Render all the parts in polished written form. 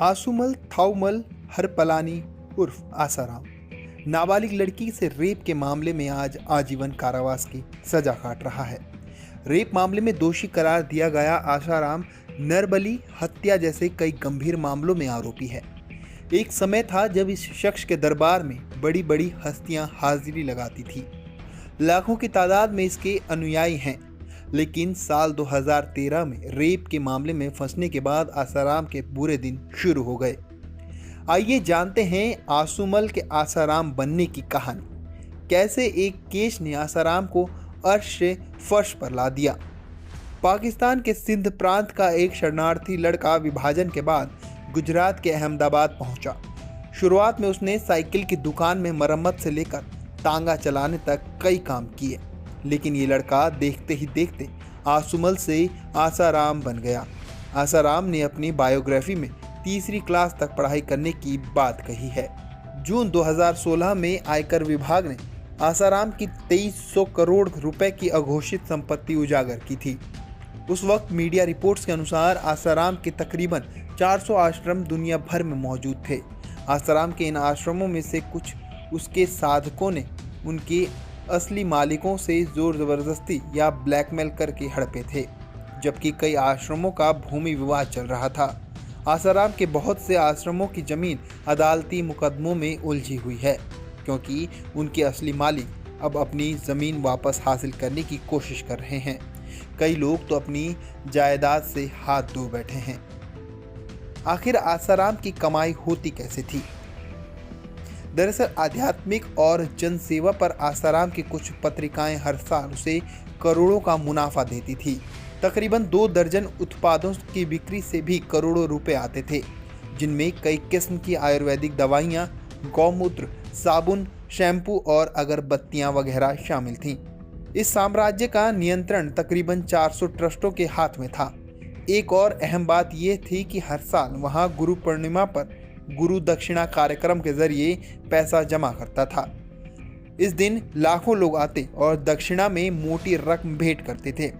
आसुमल थाउमल हरपलानी उर्फ आसाराम नाबालिग लड़की से रेप के मामले में आज आजीवन कारावास की सजा काट रहा है। रेप मामले में दोषी करार दिया गया आसाराम नरबली हत्या जैसे कई गंभीर मामलों में आरोपी है। एक समय था जब इस शख्स के दरबार में बड़ी बड़ी हस्तियां हाजिरी लगाती थी। लाखों की तादाद में इसके अनुयायी हैं। लेकिन साल 2013 में रेप के मामले में फंसने के बाद आसाराम के बुरे दिन शुरू हो गए। आइए जानते हैं आसुमल के आसाराम बनने की कहानी। कैसे एक केस ने आसाराम को अर्श से फर्श पर ला दिया। पाकिस्तान के सिंध प्रांत का एक शरणार्थी लड़का विभाजन के बाद गुजरात के अहमदाबाद पहुंचा। शुरुआत में उसने साइकिल की दुकान में मरम्मत से लेकर तांगा चलाने तक कई काम किए, लेकिन ये लड़का देखते ही देखते आसुमल से आसाराम बन गया। आसाराम ने अपनी बायोग्राफी में तीसरी क्लास तक पढ़ाई करने की बात कही है। जून 2016 में आयकर विभाग ने आसाराम की 2300 करोड़ रुपए की अघोषित संपत्ति उजागर की थी। उस वक्त मीडिया रिपोर्ट्स के अनुसार आसाराम के तकरीबन 400 आश्रम दुनिया भर में मौजूद थे। आसाराम के इन आश्रमों में से कुछ उसके साधकों ने उनके असली मालिकों से जोर जबरदस्ती या ब्लैकमेल करके हड़पे थे, जबकि कई आश्रमों का भूमि विवाद चल रहा था। आसाराम के बहुत से आश्रमों की जमीन अदालती मुकदमों में उलझी हुई है, क्योंकि उनके असली मालिक अब अपनी जमीन वापस हासिल करने की कोशिश कर रहे हैं। कई लोग तो अपनी जायदाद से हाथ धो बैठे हैं। आखिर आसाराम की कमाई होती कैसे थी? दरअसल आध्यात्मिक और जनसेवा पर आसाराम की कुछ पत्रिकाएं हर साल उसे करोड़ों का मुनाफा देती थी। तकरीबन 2 दर्जन उत्पादों की बिक्री से भी करोड़ों रुपए आते थे, जिनमें कई किस्म की आयुर्वेदिक दवाइयाँ, गौमूत्र, साबुन, शैम्पू और अगरबत्तियाँ वगैरह शामिल थीं। इस साम्राज्य का नियंत्रण तकरीबन 400 ट्रस्टों के हाथ में था। एक और अहम बात यह थी कि हर साल वहाँ गुरु पूर्णिमा पर गुरु दक्षिणा कार्यक्रम के जरिए पैसा जमा करता था। इस दिन लाखों लोग आते और दक्षिणा में मोटी रकम भेंट करते थे।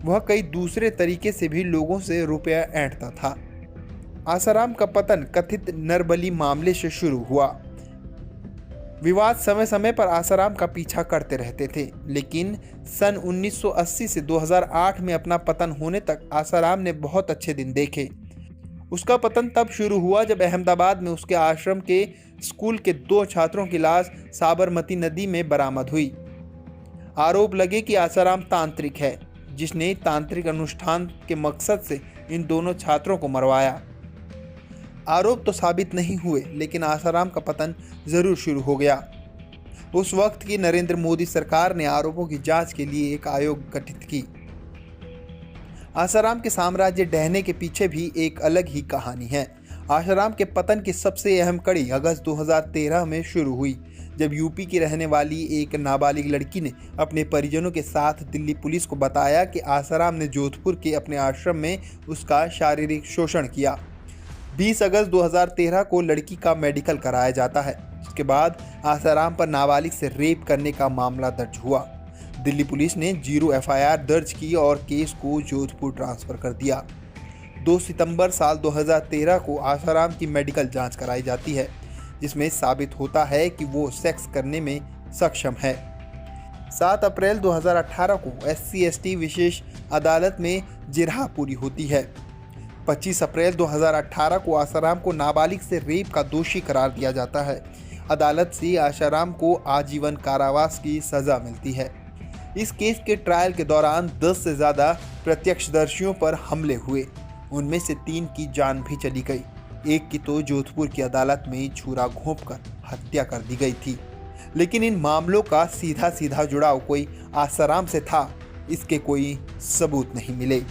वह कई दूसरे तरीके से भी लोगों से रुपया ऐंठता था। आसाराम का पतन कथित नरबली मामले से शुरू हुआ। विवाद समय समय पर आसाराम का पीछा करते रहते थे, लेकिन सन 1980 से 2008 में अपना पतन होने तक आसाराम ने बहुत अच्छे दिन देखे। उसका पतन तब शुरू हुआ जब अहमदाबाद में उसके आश्रम के स्कूल के 2 छात्रों की लाश साबरमती नदी में बरामद हुई। आरोप लगे कि आसाराम तांत्रिक है, जिसने तांत्रिक अनुष्ठान के मकसद से इन दोनों छात्रों को मरवाया। आरोप तो साबित नहीं हुए, लेकिन आसाराम का पतन जरूर शुरू हो गया। उस वक्त की नरेंद्र मोदी सरकार ने आरोपों की जांच के लिए एक आयोग गठित की। आसाराम के साम्राज्य ढहने के पीछे भी एक अलग ही कहानी है। आसाराम के पतन की सबसे अहम कड़ी अगस्त 2013 में शुरू हुई, जब यूपी की रहने वाली एक नाबालिग लड़की ने अपने परिजनों के साथ दिल्ली पुलिस को बताया कि आसाराम ने जोधपुर के अपने आश्रम में उसका शारीरिक शोषण किया। 20 अगस्त 2013 को लड़की का मेडिकल कराया जाता है, जिसके बाद आसाराम पर नाबालिग से रेप करने का मामला दर्ज हुआ। दिल्ली पुलिस ने 0 एफआईआर दर्ज की और केस को जोधपुर ट्रांसफर कर दिया। 2 सितंबर साल 2013 को आसाराम की मेडिकल जांच कराई जाती है, जिसमें साबित होता है कि वो सेक्स करने में सक्षम है। 7 अप्रैल 2018 को SC/ST विशेष अदालत में जिरहा पूरी होती है। 25 अप्रैल 2018 को आसाराम को नाबालिग से रेप का दोषी करार दिया जाता है। अदालत से आसाराम को आजीवन कारावास की सजा मिलती है। इस केस के ट्रायल के दौरान 10 से ज़्यादा प्रत्यक्षदर्शियों पर हमले हुए। उनमें से 3 की जान भी चली गई। एक की तो जोधपुर की अदालत में छुरा घोंपकर हत्या कर दी गई थी। लेकिन इन मामलों का सीधा सीधा जुड़ाव कोई आसाराम से था, इसके कोई सबूत नहीं मिले।